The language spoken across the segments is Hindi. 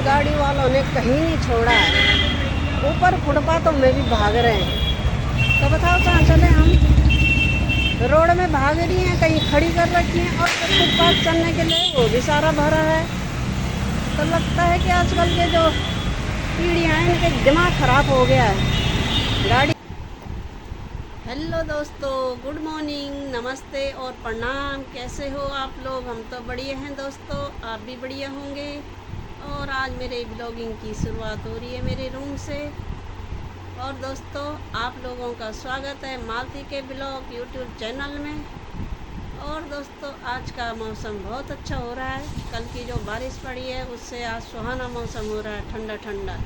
गाड़ी वालों ने कहीं नहीं छोड़ा है। ऊपर फुटपाथों में भी भाग रहे हैं। तो बताओ कहाँ चले हम। रोड में भाग रही हैं, कहीं खड़ी कर रखी हैं, और फुटपाथ चलने के लिए वो भी सारा भरा है। तो लगता है कि आजकल के जो पीढ़ियाँ हैं इनके दिमाग खराब हो गया है। गाड़ी हेलो दोस्तों, गुड मॉर्निंग, नमस्ते और प्रणाम। कैसे हो आप लोग? हम तो बढ़िया हैं दोस्तों, आप भी बढ़िया होंगे। और आज मेरे ब्लॉगिंग की शुरुआत हो रही है मेरे रूम से। और दोस्तों, आप लोगों का स्वागत है मालती के ब्लॉग यूट्यूब चैनल में। और दोस्तों, आज का मौसम बहुत अच्छा हो रहा है। कल की जो बारिश पड़ी है उससे आज सुहाना मौसम हो रहा है, ठंडा ठंडा।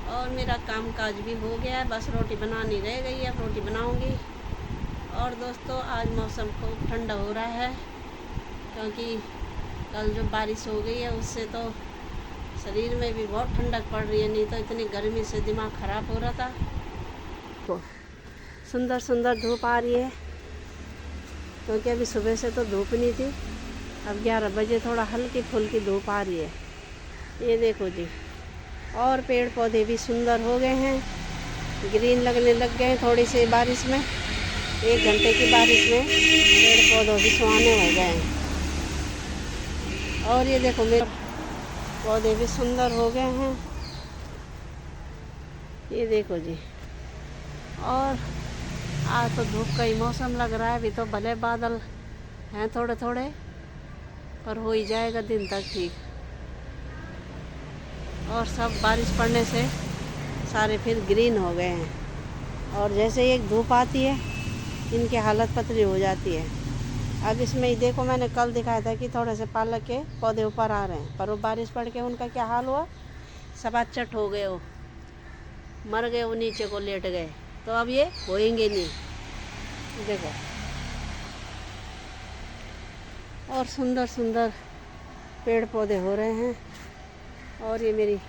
और मेरा काम काज भी हो गया है, बस रोटी बनानी रह गई है, अब रोटी बनाऊंगी। और दोस्तों, आज मौसम खूब ठंडा हो रहा है, क्योंकि कल जो बारिश हो गई है उससे तो शरीर में भी बहुत ठंडक पड़ रही है। नहीं तो इतनी गर्मी से दिमाग ख़राब हो रहा था। तो सुंदर सुंदर धूप आ रही है, क्योंकि अभी सुबह से तो धूप नहीं थी। अब 11 बजे थोड़ा हल्की फुल्की धूप आ रही है। ये देखो जी, और पेड़ पौधे भी सुंदर हो गए हैं, ग्रीन लगने लग गए हैं। थोड़ी सी बारिश में, 1 घंटे की बारिश में पेड़ पौधों भी सुहाने हो गए हैं। और ये देखो, मेरे पौधे भी सुंदर हो गए हैं। ये देखो जी। और आज तो धूप का ही मौसम लग रहा है। अभी तो भले बादल हैं थोड़े थोड़े, पर हो ही जाएगा दिन तक ठीक। और सब बारिश पड़ने से सारे फिर ग्रीन हो गए हैं। और जैसे ही एक धूप आती है इनकी हालत पतली हो जाती है। अब इसमें ही देखो, मैंने कल दिखाया था कि थोड़े से पालक के पौधे ऊपर आ रहे हैं, पर वो बारिश पड़ के उनका क्या हाल हुआ, सब चट हो गए, वो मर गए, वो नीचे को लेट गए। तो अब ये होएंगे नहीं। देखो, और सुंदर सुंदर पेड़ पौधे हो रहे हैं। और ये मेरी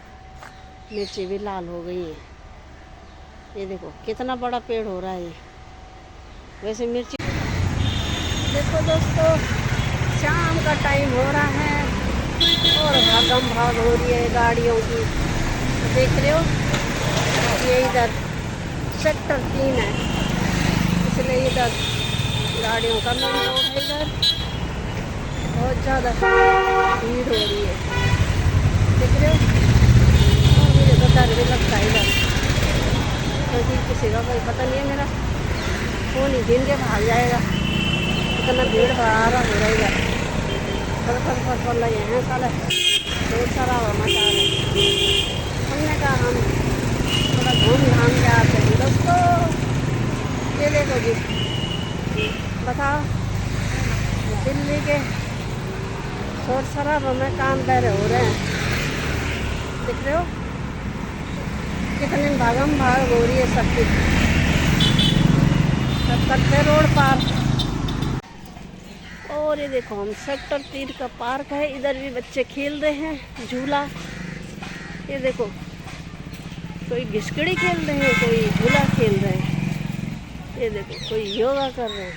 मिर्ची भी लाल हो गई है। ये देखो कितना बड़ा पेड़ हो रहा है ये। वैसे मिर्ची देखो दोस्तों, शाम का टाइम हो रहा है और भागम भाग हो रही है गाड़ियों की। देख रहे हो, ये इधर सेक्टर 3 है, इसलिए इधर गाड़ियों का मेन रोड है। इधर बहुत ज़्यादा भीड़ हो रही है, देख रहे हो। और मुझे तो डर भी लगता है इधर, क्योंकि किसी का कोई पता नहीं है। मेरा फ़ोन ही दिन के भाग जाएगा, इतना भीड़ भाड़ा हो रहा है। फल रहे हैं साले, बहुत सारा मचा रहे। हमने कहा हम थोड़ा घूम घाम के आते हैं दोस्तों। ये देखो जी, बताओ, दिल्ली के शोर शराबा में काम पैरे हो रहे हैं, देख रहे हो कितनी भागम भाग हो रही है सबकी। सब करते रोड पार। और ये देखो, हम सेक्टर 3 का पार्क है, इधर भी बच्चे खेल रहे हैं झूला। ये देखो, कोई घिसकड़ी खेल रहे हैं, कोई झूला खेल रहे हैं। ये देखो, कोई योगा कर रहे हैं।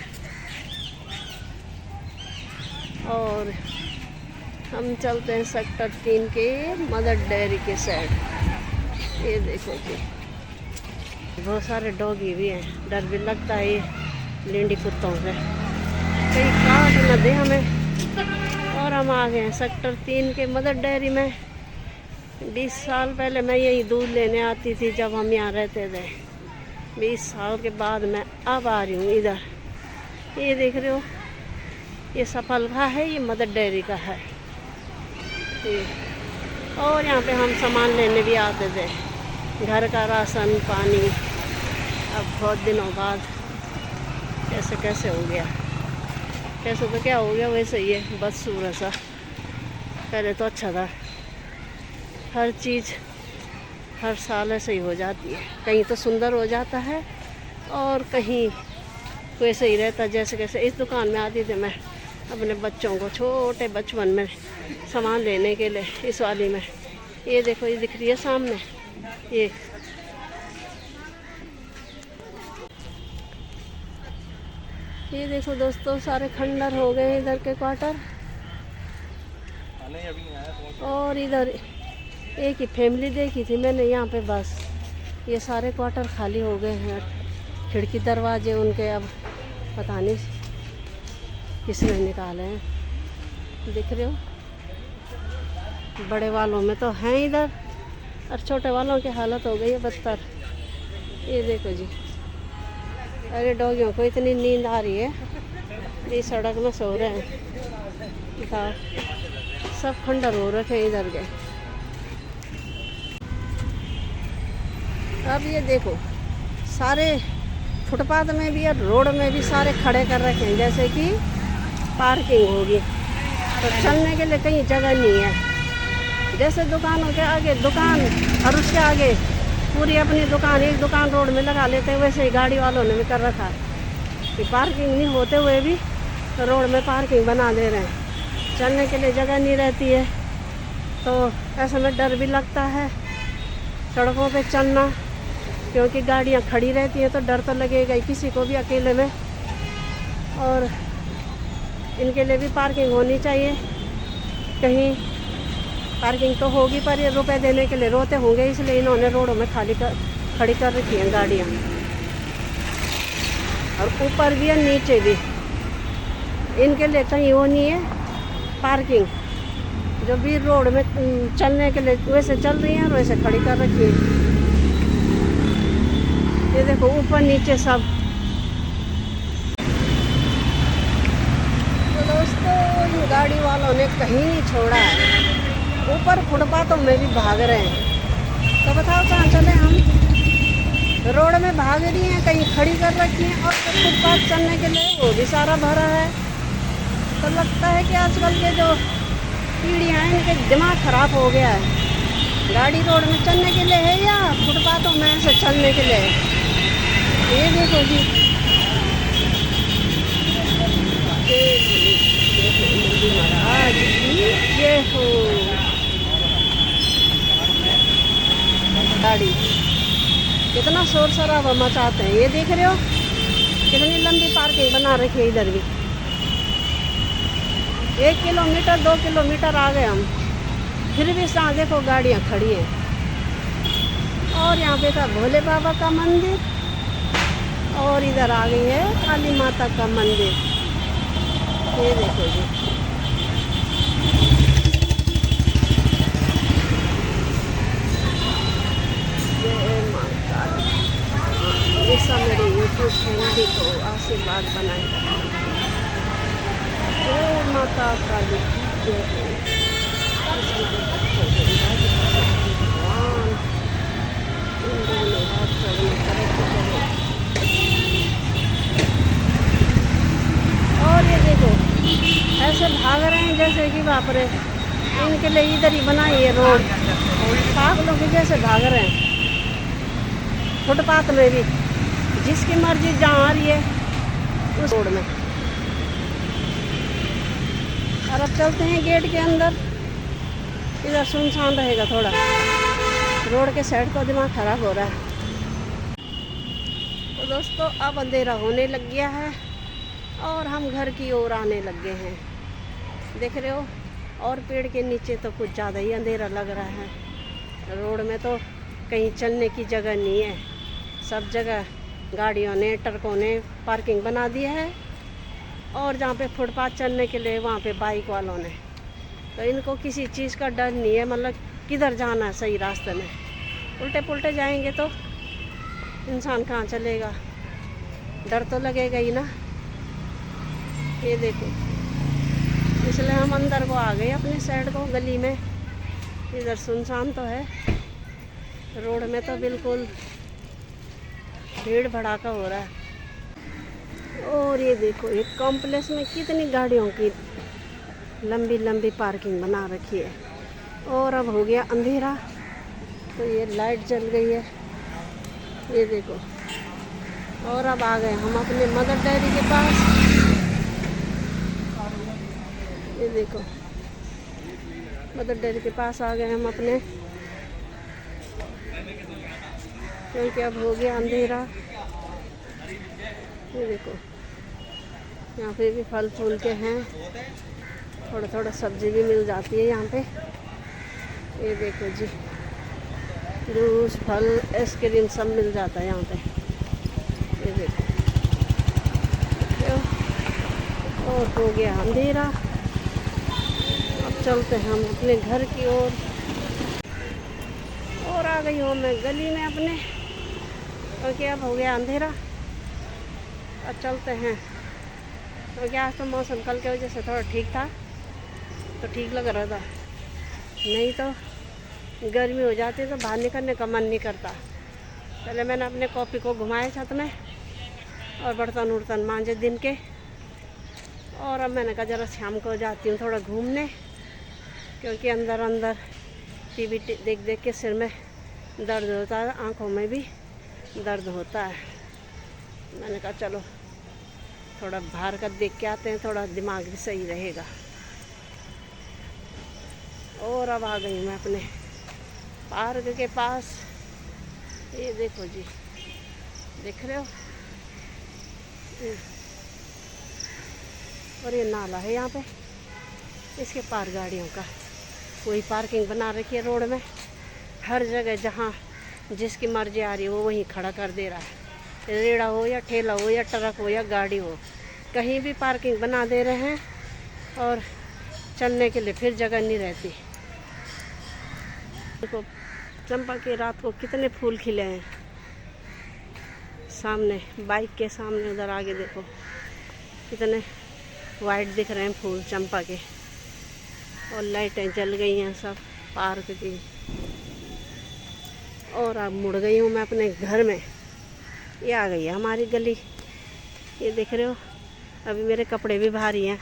और हम चलते हैं सेक्टर 3 के मदर डेयरी के साइड। ये देखो जी, बहुत सारे डॉगी भी हैं, डर भी लगता है ये लेंडी कुत्तों से, कहीं काट न दे हमें। और हम आ गए हैं सेक्टर 3 के मदर डेयरी में। 20 साल पहले मैं यही दूध लेने आती थी, जब हम यहाँ रहते थे। 20 साल के बाद मैं अब आ रही हूँ इधर। ये देख रहे हो, ये सफल का है, ये मदर डेयरी का है। और यहाँ पे हम सामान लेने भी आते थे, घर का राशन पानी। अब बहुत दिनों बाद कैसे कैसे हो गया, कैसे तो क्या हो गया, वैसे ही है, बस सूरज सा। पहले तो अच्छा था, हर चीज़ हर साल ऐसे ही हो जाती है। कहीं तो सुंदर हो जाता है और कहीं वैसे ही रहता जैसे कैसे। इस दुकान में आती थी मैं अपने बच्चों को छोटे बचपन में सामान लेने के लिए, इस वाली में। ये देखो, ये दिख रही है सामने, ये देखो दोस्तों, सारे खंडर हो गए इधर के क्वार्टर। और इधर एक ही फैमिली देखी थी मैंने यहाँ पे, बस ये सारे क्वार्टर खाली हो गए हैं। खिड़की दरवाजे उनके अब पता नहीं किसने निकाले हैं। दिख रहे हो, बड़े वालों में तो हैं इधर, और छोटे वालों की हालत हो गई है बदतर। ये देखो जी, अरे डॉगियों को इतनी नींद आ रही है, ये सड़क में सो रहे हैं। बताओ, सब खंडर हो रखे हैं इधर के। अब ये देखो, सारे फुटपाथ में भी और रोड में भी सारे खड़े कर रखे हैं, जैसे कि पार्किंग होगी। तो चलने के लिए कहीं जगह नहीं है। जैसे दुकानों के आगे दुकान और उसके आगे पूरी अपनी दुकान, एक दुकान रोड में लगा लेते हैं, वैसे ही गाड़ी वालों ने भी कर रखा है कि पार्किंग नहीं होते हुए भी तो रोड में पार्किंग बना दे रहे हैं। चलने के लिए जगह नहीं रहती है, तो ऐसे में डर भी लगता है सड़कों पे चलना, क्योंकि गाड़ियाँ खड़ी रहती हैं तो डर तो लगेगा ही किसी को भी अकेले में। और इनके लिए भी पार्किंग होनी चाहिए। कहीं पार्किंग तो होगी, पर ये रुपए देने के लिए रोते होंगे, इसलिए इन्होंने रोडों में खड़ी कर रखी हैं गाड़ियाँ। और ऊपर भी है नीचे भी, इनके लिए कहीं वो नहीं है पार्किंग। जो भी रोड में चलने के लिए वैसे चल रही हैं और वैसे खड़ी कर रखी है। ये देखो ऊपर नीचे सब। तो दोस्तों, इन गाड़ी वालों ने कहीं नहीं छोड़ा है, ऊपर फुटपाथों में भी भाग रहे हैं। तो बताओ कहाँ चले हम? रोड में भाग रही हैं, कहीं खड़ी कर रखी हैं, और फुटपाथ चलने के लिए वो भी सारा भरा है। तो लगता है कि आजकल के जो पीढ़ियाँ हैं, इनके दिमाग खराब हो गया है। गाड़ी रोड में चलने के लिए है या फुटपाथों में ऐसे चलने के लिए है? ये देखो जी, महाराज ये हो गाड़ी, कितना शोर शराबा मचाते हैं। ये देख रहे हो, कितनी लंबी पार्किंग बना रखी है इधर भी। 1 किलोमीटर 2 किलोमीटर आ गए हम, फिर भी यहाँ देखो गाड़ियाँ खड़ी हैं। और यहाँ पे था भोले बाबा का मंदिर, और इधर आ गई है काली माता का मंदिर। ये देखो जी, जय माता दी। ऐसा मेरे यूट्यूब फैमिली को आशीर्वाद बनाए। जय माता काली की जय। और ये देखो ऐसे भाग रहे हैं जैसे कि बाप रे, इनके लिए इधर ही बनाई है रोड। पागलों के जैसे भाग रहे हैं फुटपाथ में भी, जिसकी मर्जी जहाँ आ रही है उस रोड में। और अब चलते हैं गेट के अंदर, इधर सुनसान रहेगा थोड़ा, रोड के साइड का दिमाग खराब हो रहा है। तो दोस्तों, अब अंधेरा होने लग गया है और हम घर की ओर आने लग गए हैं। देख रहे हो, और पेड़ के नीचे तो कुछ ज़्यादा ही अंधेरा लग रहा है। रोड में तो कहीं चलने की जगह नहीं है, सब जगह गाड़ियों ने, ट्रकों ने पार्किंग बना दी है। और जहाँ पे फुटपाथ चलने के लिए वहाँ पे बाइक वालों ने। तो इनको किसी चीज़ का डर नहीं है, मतलब किधर जाना है सही रास्ते में। उल्टे पुल्टे जाएंगे तो इंसान कहाँ चलेगा, डर तो लगेगा ही ना। ये देखो, इसलिए हम अंदर को आ गए अपनी साइड को, गली में। इधर सुनसान तो है, रोड में तो बिल्कुल भीड़ भड़ाका हो रहा है। और ये देखो, एक कॉम्प्लेक्स में कितनी गाड़ियों की लंबी लंबी पार्किंग बना रखी है। और अब हो गया अंधेरा, तो ये लाइट जल गई है, ये देखो। और अब आ गए हम अपने मदर डेयरी के पास। ये देखो, मदर डेयरी के पास आ गए हम अपने, क्योंकि अब हो गया अंधेरा। ये देखो, यहाँ पे भी फल फूल के हैं, थोड़ा थोड़ा सब्जी भी मिल जाती है यहाँ पे। ये देखो जी, जूस, फल, आइसक्रीम सब मिल जाता है यहाँ पे। ये देखो, और हो गया अंधेरा। अब चलते हैं हम अपने घर की ओर। और आ गई हूँ मैं गली में अपने, क्योंकि अब हो गया अंधेरा। अब चलते हैं, क्योंकि आज तो मौसम कल की वजह से थोड़ा ठीक था, तो ठीक लग रहा था। नहीं तो गर्मी हो जाती तो बाहर निकलने का मन नहीं करता। पहले मैंने अपने कॉपी को घुमाया छत में और बर्तन उर्तन मांजे दिन के। और अब मैंने कहा जरा शाम को जाती हूँ थोड़ा घूमने, क्योंकि अंदर अंदर टीवी देख देख के सिर में दर्द होता है, आँखों में भी दर्द होता है। मैंने कहा चलो थोड़ा बाहर का देख के आते हैं, थोड़ा दिमाग भी सही रहेगा। और अब आ गई मैं अपने पार्क के पास। ये देखो जी, देख रहे हो, और ये नाला है यहाँ पे, इसके पार गाड़ियों का कोई पार्किंग बना रखी है रोड में। हर जगह जहाँ जिसकी मर्जी आ रही है वो वहीं खड़ा कर दे रहा है। रेड़ा हो या ठेला हो या ट्रक हो या गाड़ी हो, कहीं भी पार्किंग बना दे रहे हैं और चलने के लिए फिर जगह नहीं रहती। देखो चंपा के रात को कितने फूल खिले हैं सामने, बाइक के सामने। उधर आगे देखो कितने वाइट दिख रहे हैं फूल चंपा के, और लाइटें जल गई हैं सब पार्क की। और अब मुड़ गई हूँ मैं अपने घर में। ये आ गई है हमारी गली, ये देख रहे हो। अभी मेरे कपड़े भी भारी हैं,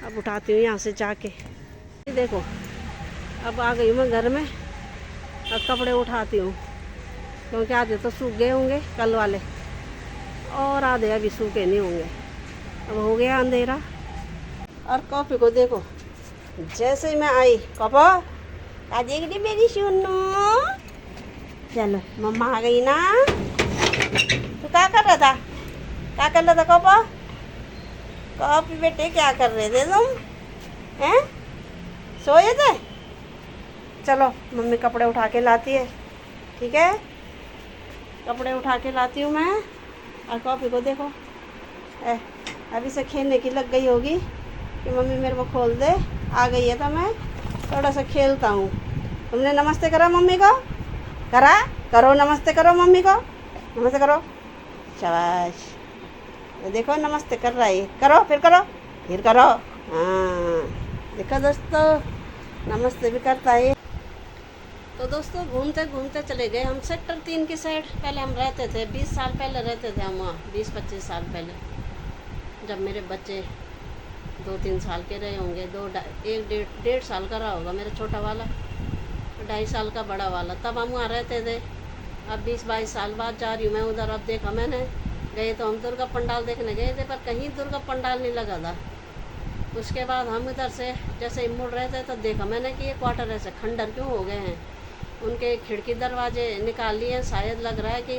अब उठाती हूँ यहाँ से जाके। ये देखो अब आ गई हूँ मैं घर में, अब कपड़े उठाती हूँ, क्योंकि आधे तो सूख गए होंगे कल वाले, और आधे अभी सूखे नहीं होंगे। अब हो गया अंधेरा। और कॉफ़ी को देखो, जैसे ही मैं आई, कॉपो आ देख मेरी सुनो, चलो मम्मा आ गई ना। तू क्या कर रहा था, क्या कर रहा था कॉपो? कॉपी बेटे क्या कर रहे थे तुम, हैं? सोए थे? चलो मम्मी कपड़े उठा के लाती है, ठीक है? कपड़े उठा के लाती हूँ मैं। और कॉपी को देखो, अभी से खेलने की लग गई होगी कि मम्मी मेरे को खोल दे। आ गई है तो मैं थोड़ा सा खेलता हूँ। तुमने नमस्ते करा मम्मी को? करा? करो नमस्ते करो मम्मी को, नमस्ते करो, शाबाश। देखो नमस्ते कर रहा है, करो फिर करो, फिर करो। हाँ देखो दोस्तों, नमस्ते भी करता है। तो दोस्तों घूमते घूमते चले गए हम सेक्टर 3 की साइड। पहले हम रहते थे, 20 साल पहले रहते थे हम वहाँ, 20-25 साल पहले, जब मेरे बच्चे 2-3 साल के रहे होंगे। 1-1.5 साल का रहा होगा मेरा छोटा वाला, 2.5 साल का बड़ा वाला, तब हम वहाँ रहते थे। अब 20-22 साल बाद जा रही हूँ मैं उधर। अब देखा मैंने, गए तो हम दुर्गा पंडाल देखने गए थे, पर कहीं दुर्गा पंडाल नहीं लगा था। उसके बाद हम इधर से जैसे ही मुड़ रहे थे तो देखा मैंने कि ये क्वार्टर ऐसे खंडर क्यों हो गए हैं। उनके खिड़की दरवाजे निकाल लिए, शायद लग रहा है कि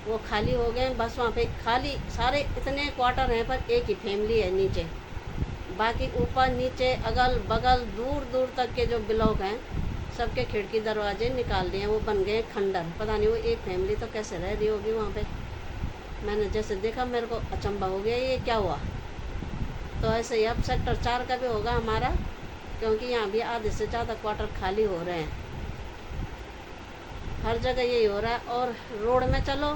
वो खाली हो गए। बस वहाँ पे खाली सारे इतने क्वार्टर हैं, पर एक ही फैमिली है नीचे, बाकी ऊपर नीचे अगल बगल दूर दूर तक के जो ब्लॉक हैं सबके खिड़की दरवाजे निकाल लिए, वो बन गए खंडर। पता नहीं वो एक फैमिली तो कैसे रह रही होगी वहाँ पे। मैंने जैसे देखा मेरे को अचंभा हो गया, ये क्या हुआ। तो ऐसे ही अब सेक्टर 4 का भी होगा हमारा, क्योंकि यहाँ भी आधे से ज़्यादा क्वार्टर खाली हो रहे हैं। हर जगह यही हो रहा है। और रोड में चलो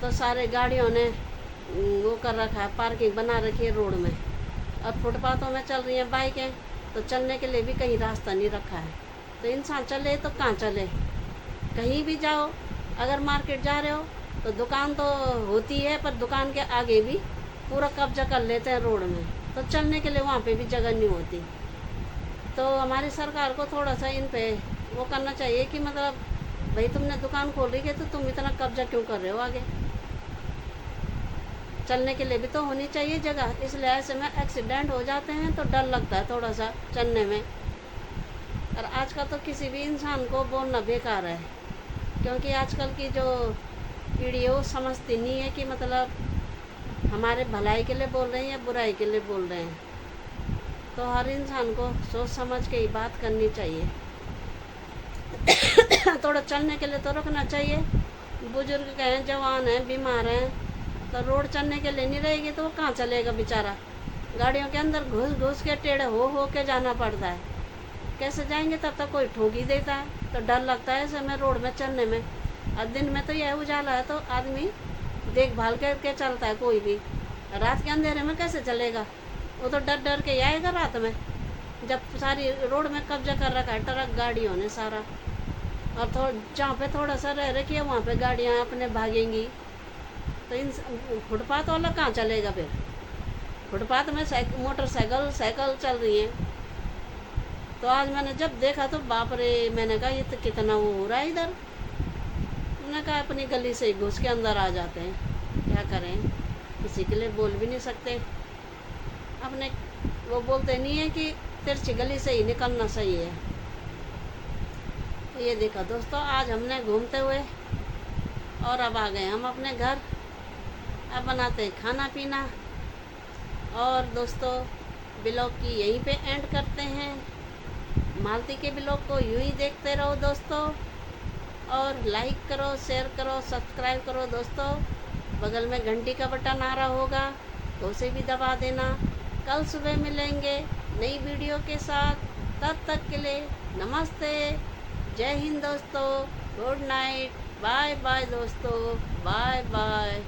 तो सारे गाड़ियों ने वो कर रखा है, पार्किंग बना रखी है रोड में। अब फुटपाथों में चल रही हैं बाइकें, तो चलने के लिए भी कहीं रास्ता नहीं रखा है। तो इंसान चले तो कहाँ चले, कहीं भी जाओ। अगर मार्केट जा रहे हो तो दुकान तो होती है, पर दुकान के आगे भी पूरा कब्जा कर लेते हैं रोड में, तो चलने के लिए वहाँ पे भी जगह नहीं होती। तो हमारी सरकार को थोड़ा सा इन पे वो करना चाहिए कि मतलब भाई तुमने दुकान खोल रही है तो तुम इतना कब्जा क्यों कर रहे हो आगे। चलने के लिए भी तो होनी चाहिए जगह। इसलिए ऐसे में एक्सीडेंट हो जाते हैं तो डर लगता है थोड़ा सा चलने में। और आजकल तो किसी भी इंसान को बोलना बेकार है, क्योंकि आजकल की जो पीढ़ी है वो समझती नहीं है कि मतलब हमारे भलाई के लिए बोल रहे हैं या बुराई के लिए बोल रहे हैं। तो हर इंसान को सोच समझ के ही बात करनी चाहिए। थोड़ा चलने के लिए तो रखना चाहिए। बुजुर्ग हैं, जवान हैं, बीमार हैं, तो रोड चलने के लिए नहीं रहेगी तो वो कहाँ चलेगा बेचारा। गाड़ियों के अंदर घुस घुस के टेढ़े हो के जाना पड़ता है। कैसे जाएंगे, तब तक कोई ठोक ही देता है। तो डर लगता है ऐसे में रोड में चलने में। और दिन में तो यह उजाला है तो आदमी देखभाल करके चलता है कोई भी। रात के अंधेरे में कैसे चलेगा, वो तो डर डर के ही आएगा रात में, जब सारी रोड में कब्जा कर रखा है ट्रक गाड़ियों ने सारा। और जहाँ पे थोड़ा सा रह रखी है वहाँ पे गाड़ियाँ अपने भागेंगी, तो इन फुटपाथ वाला कहाँ चलेगा फिर। फुटपाथ में मोटरसाइकिल साइकिल चल रही है। तो आज मैंने जब देखा तो बाप रे, मैंने कहा ये तो कितना वो हो रहा है इधर। मैंने कहा अपनी गली से ही घुस के अंदर आ जाते हैं, क्या करें, किसी के लिए बोल भी नहीं सकते। अपने वो बोलते नहीं है कि तिरछी गली से ही निकलना सही है। तो ये देखा दोस्तों, आज हमने घूमते हुए और अब आ गए हम अपने घर। अब बनाते हैं खाना पीना। और दोस्तों ब्लॉग की यहीं पे एंड करते हैं। मालती के ब्लॉग को यूं ही देखते रहो दोस्तों, और लाइक करो, शेयर करो, सब्सक्राइब करो दोस्तों। बगल में घंटी का बटन आ रहा होगा तो उसे भी दबा देना। कल सुबह मिलेंगे नई वीडियो के साथ। तब तक के लिए नमस्ते, जय हिंद दोस्तों, गुड नाइट, बाय बाय दोस्तों, बाय बाय।